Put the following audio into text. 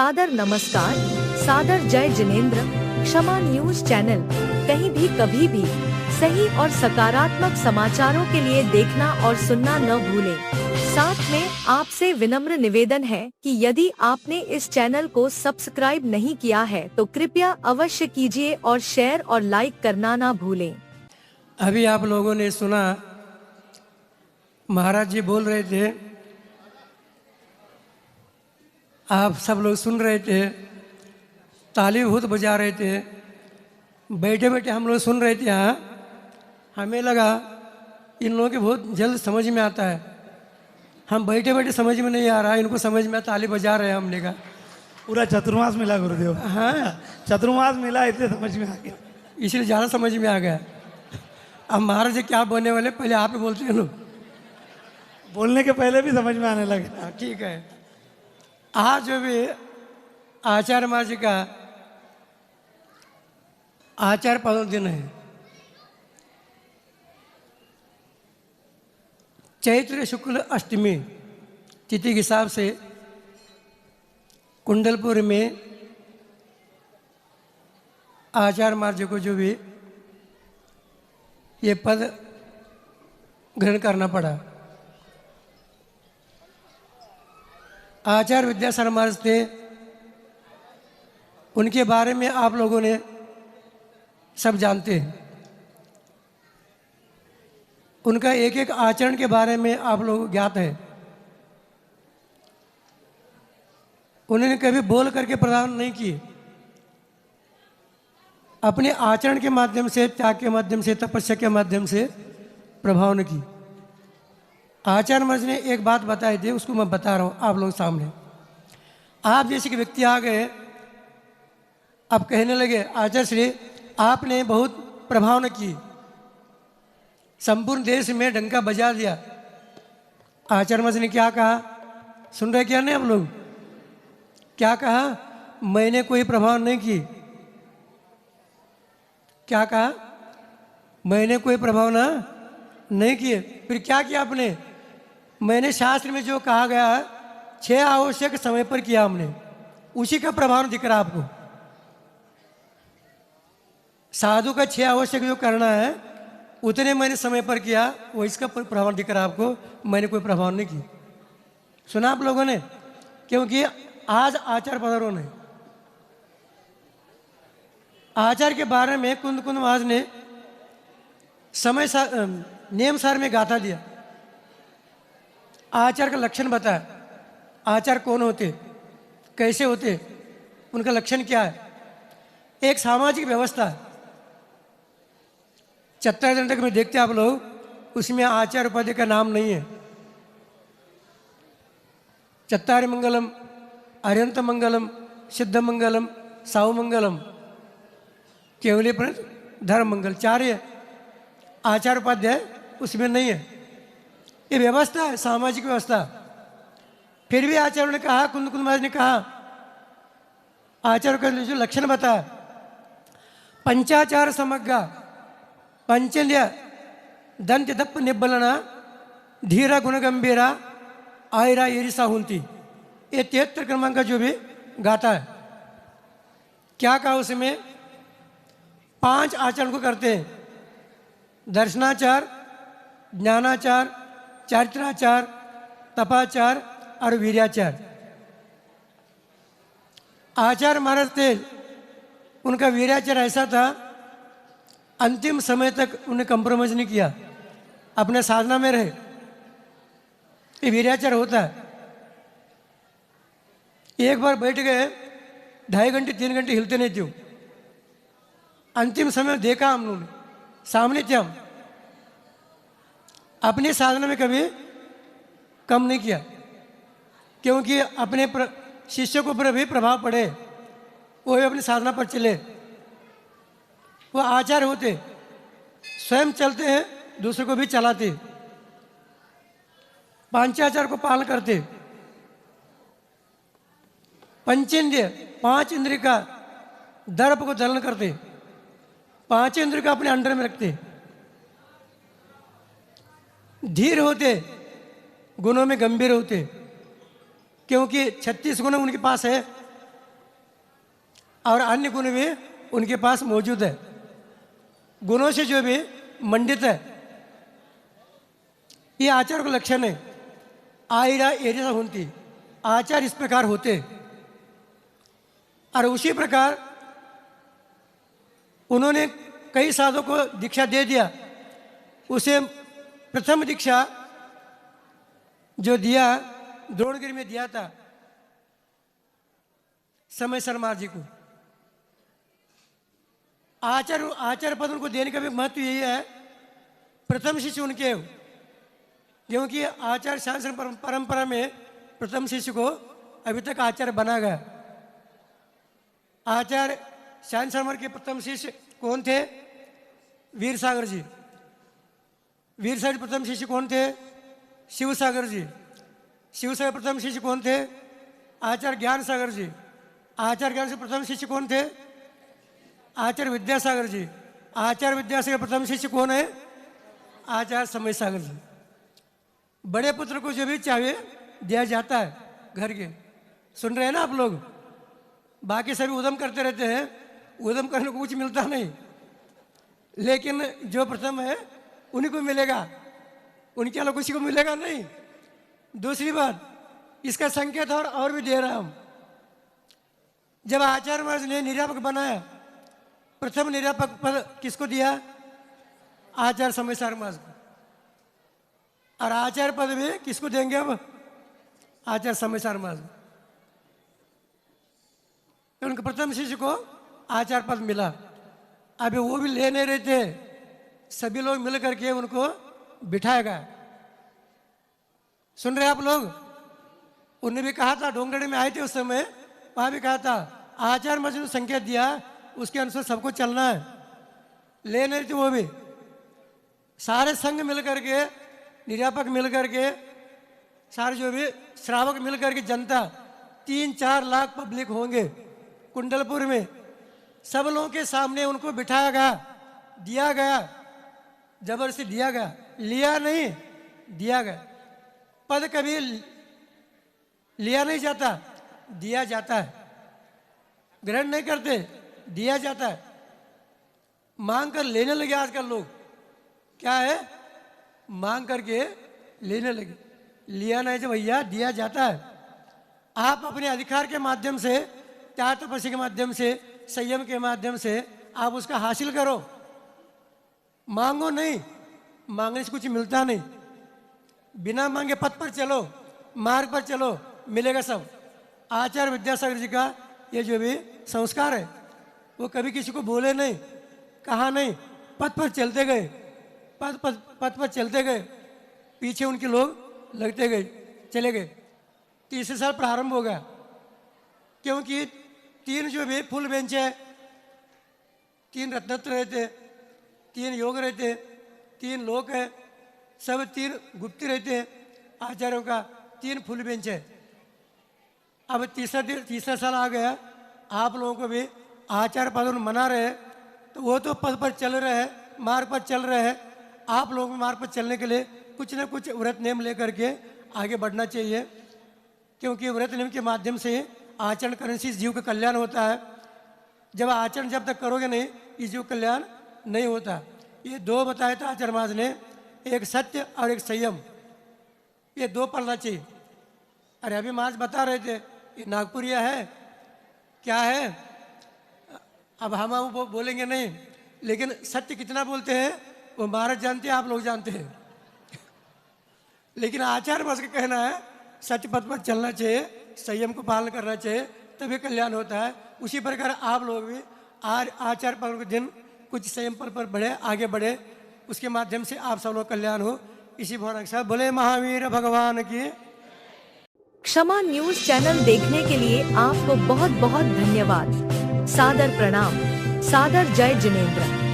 सादर नमस्कार, सादर जय जिनेंद्र। क्षमा न्यूज चैनल कहीं भी कभी भी सही और सकारात्मक समाचारों के लिए देखना और सुनना न भूलें। साथ में आपसे विनम्र निवेदन है कि यदि आपने इस चैनल को सब्सक्राइब नहीं किया है तो कृपया अवश्य कीजिए और शेयर और लाइक करना ना भूलें। अभी आप लोगों ने सुना, महाराज जी बोल रहे थे, आप सब लोग सुन रहे थे, ताली बहुत बजा रहे थे, बैठे बैठे हम लोग सुन रहे थे। यहाँ हमें लगा इन लोगों के बहुत जल्द समझ में आता है। हम बैठे बैठे समझ में नहीं आ रहा, इनको समझ में ताली बजा रहे हैं। हमने कहा पूरा चतुर्मास मिला गुरुदेव। हाँ, चतुर्मास मिला इसलिए समझ में आ गया, इसलिए ज़्यादा समझ में आ गया। अब महाराज जी क्या बोलने वाले, पहले आप ही बोलते हैं लोग। बोलने के पहले भी समझ में आने लगे। हाँ, ठीक है। आज जो भी आचार्य महाराज जी का आचार्य पर्व दिन है। चैत्र शुक्ल अष्टमी तिथि के हिसाब से कुंडलपुर में आचार्य महाराज जी को जो भी ये पद ग्रहण करना पड़ा। आचार्य विद्यासागर महाराज थे, उनके बारे में आप लोगों ने सब जानते हैं। उनका एक एक आचरण के बारे में आप लोग ज्ञात है। उन्होंने कभी बोल करके प्रदान नहीं किए, अपने आचरण के माध्यम से, त्याग के माध्यम से, तपस्या के माध्यम से प्रभाव न की। आचार्य महाराज ने एक बात बताई थी, उसको मैं बता रहा हूँ आप लोग सामने। आप जैसे कि व्यक्ति आ गए, अब कहने लगे आचार्य श्री आपने बहुत प्रभाव न की, संपूर्ण देश में डंका बजा दिया। आचार्य महाराज ने क्या कहा, सुन रहे क्या नहीं आप लोग? क्या कहा? मैंने कोई प्रभाव नहीं की। क्या कहा? मैंने कोई प्रभाव ना नहीं किए। फिर क्या किया आपने? मैंने शास्त्र में जो कहा गया है 6 आवश्यक समय पर किया हमने, उसी का प्रभाव दिख रहा आपको। साधु का 6 आवश्यक जो करना है उतने मैंने समय पर किया, वो इसका प्रभाव दिख रहा आपको। मैंने कोई प्रभाव नहीं की। सुना आप लोगों ने? क्योंकि आज आचार्य पधारो ने आचार्य के बारे में कुंद कुंद महाराज ने समय नियम सार में गाथा दिया। आचार्य का लक्षण बताया, आचार्य कौन होते, कैसे होते, उनका लक्षण क्या है। एक सामाजिक व्यवस्था है। चत्तर दंडक में देखते आप लोग, उसमें आचार्य उपाध्याय का नाम नहीं है। चत्तारि मंगलम, अरिहंत मंगलम, सिद्ध मंगलम, साहु मंगलम, केवली धर्म मंगल, 4 है। आचार्य उपाध्याय उसमें नहीं है। ये व्यवस्था है, सामाजिक व्यवस्था। फिर भी आचार्य ने कहा, कुंद कुंद महाराज ने कहा, आचार्य का जो लक्षण बताया, पंचाचार समग्गा, पंचल्य दंत दप्प निब्बलना, धीरा गुण गंभीरा, आयरा ईरिसा हुंती। ये 73 क्रमांक का जो भी गाता है। क्या कहा उसमें? 5 आचरण को करते हैं, दर्शनाचार, ज्ञानाचार, चारित्राचार, तपाचार और वीर्याचार। आचार्य महाराज थे, उनका वीर्याचार ऐसा था, अंतिम समय तक उन्हें कंप्रोमाइज नहीं किया, अपने साधना में रहे। ये वीर्याचार होता है। एक बार बैठ गए, 2.5 घंटे 3 घंटे हिलते नहीं थे। अंतिम समय देखा हम लोगों ने, सामने थे हम। अपनी साधना में कभी कम नहीं किया, क्योंकि अपने शिष्य को पर भी प्रभाव पड़े, वो भी अपनी साधना पर चले। वो आचार्य होते, स्वयं चलते हैं, दूसरे को भी चलाते, पांचाचार को पालन करते। पंचेंद्रिय, 5 इंद्रिय का दर्प को दलन करते, 5 इंद्रिय का अपने अंडर में रखते। धीर होते, गुणों में गंभीर होते, क्योंकि 36 गुण उनके पास है, और अन्य गुण भी उनके पास मौजूद है। गुणों से जो भी मंडित है, ये आचार का लक्षण है। आयरा एरिया होती, आचार इस प्रकार होते। और उसी प्रकार उन्होंने कई साधुओं को दीक्षा दे दिया। उसे प्रथम दीक्षा जो दिया द्रोणगिरी में दिया था समय शर्मा जी को। आचार्य पद उनको देने का भी महत्व यही है, प्रथम शिष्य उनके, क्योंकि आचार्य शास्त्र परंपरा में प्रथम शिष्य को अभी तक आचार्य बना गया। आचार्य शान शर्मा के प्रथम शिष्य कौन थे? वीर सागर जी। वीर सागर प्रथम शिष्य कौन थे? शिव सागर जी। शिव सागर प्रथम शिष्य कौन थे? आचार्य ज्ञान सागर जी। आचार्य ज्ञान से प्रथम शिष्य कौन थे? आचार्य विद्यासागर जी। आचार्य विद्यासागर प्रथम शिष्य कौन है? आचार्य समय सागर जी। बड़े पुत्र को जो भी चाहिए दिया जाता है घर के। सुन रहे हैं ना आप लोग? बाकी सभी उद्यम करते रहते हैं, उद्यम करने को कुछ मिलता नहीं, लेकिन जो प्रथम है उन्हीं को मिलेगा, उनके अलावा किसी को मिलेगा नहीं। दूसरी बात, इसका संकेत और भी दे रहा हूं। जब आचार्य महाराज ने निर्यापक बनाया, प्रथम निर्यापक पद किसको दिया? आचार्य समय सागर महाराज को। और आचार्य पद भी किसको देंगे अब? आचार्य समय सागर महाराज को। उनके प्रथम शिष्य को आचार्य पद मिला। अभी वो भी ले नहीं रहे थे, सभी लोग मिल करके उनको बिठाया गया। सुन रहे आप लोग? उन्होंने भी कहा था, डोंगरड़ी में आए थे उस समय, वहां भी कहा था आचार्य महाराज ने संकेत दिया, उसके अनुसार सबको चलना है। ले नहीं थे वो भी, सारे संघ मिल करके, निर्यापक मिल करके, सारे जो भी श्रावक मिल करके, जनता 3-4 लाख पब्लिक होंगे कुंडलपुर में, सब लोगों के सामने उनको बिठाया गया, दिया गया, जबरदस्ती दिया गया। लिया नहीं, दिया गया। पद कभी लिया नहीं जाता, दिया जाता है। ग्रहण नहीं करते, दिया जाता है। मांग कर लेने लगे आजकल लोग। क्या है? मांग करके लेने लगे। लिया नहीं जो भैया, दिया जाता है। आप अपने अधिकार के माध्यम से, त्याग तपस्या के माध्यम से, संयम के माध्यम से आप उसका हासिल करो। मांगो नहीं, मांगने से कुछ मिलता नहीं। बिना मांगे पथ पर चलो, मार्ग पर चलो, मिलेगा सब। आचार्य विद्यासागर जी का ये जो भी संस्कार है, वो कभी किसी को बोले नहीं, कहा नहीं, पथ पर चलते गए, पथ पर चलते गए, पीछे उनके लोग लगते गए, चले गए। तीसरे साल प्रारंभ हो गया, क्योंकि 3 जो भी फुल बेंच है, 3 रत्नत्र रहते, 3 योग रहते, 3 लोक है, सब 3 गुप्ती रहते हैं आचार्यों का, 3 फुल बेंच है। अब तीसरा साल आ गया, आप लोगों को भी आचार्य पद मना रहे, तो वो तो पद पर चल रहे हैं, मार्ग पर चल रहे हैं। आप लोगों को मार्ग पर चलने के लिए कुछ न कुछ व्रत नियम लेकर के आगे बढ़ना चाहिए, क्योंकि व्रत नियम के माध्यम से आचरण करने से इस जीव का कल्याण होता है। जब आचरण जब तक करोगे नहीं, इस जीव कल्याण नहीं होता। ये 2 बताया था आचार्य महाराज ने, एक सत्य और एक संयम, ये 2 पढ़ना चाहिए। अरे अभी महाराज बता रहे थे, ये नागपुरिया है, क्या है? अब हम वो बोलेंगे नहीं, लेकिन सत्य कितना बोलते हैं वो महाराज जानते हैं, आप लोग जानते हैं। लेकिन आचार्य महाराज का कहना है सत्य पथ पर चलना चाहिए, संयम को पालन करना चाहिए, तभी कल्याण होता है। उसी प्रकार आप लोग भी आचार्य पथ के दिन कुछ संयम पर बढ़े, आगे बढ़े, उसके माध्यम से आप सब लोग कल्याण हो। इसी भावना के साथ बोले महावीर भगवान की। क्षमा न्यूज चैनल देखने के लिए आपको बहुत बहुत धन्यवाद। सादर प्रणाम। सादर जय जिनेंद्र।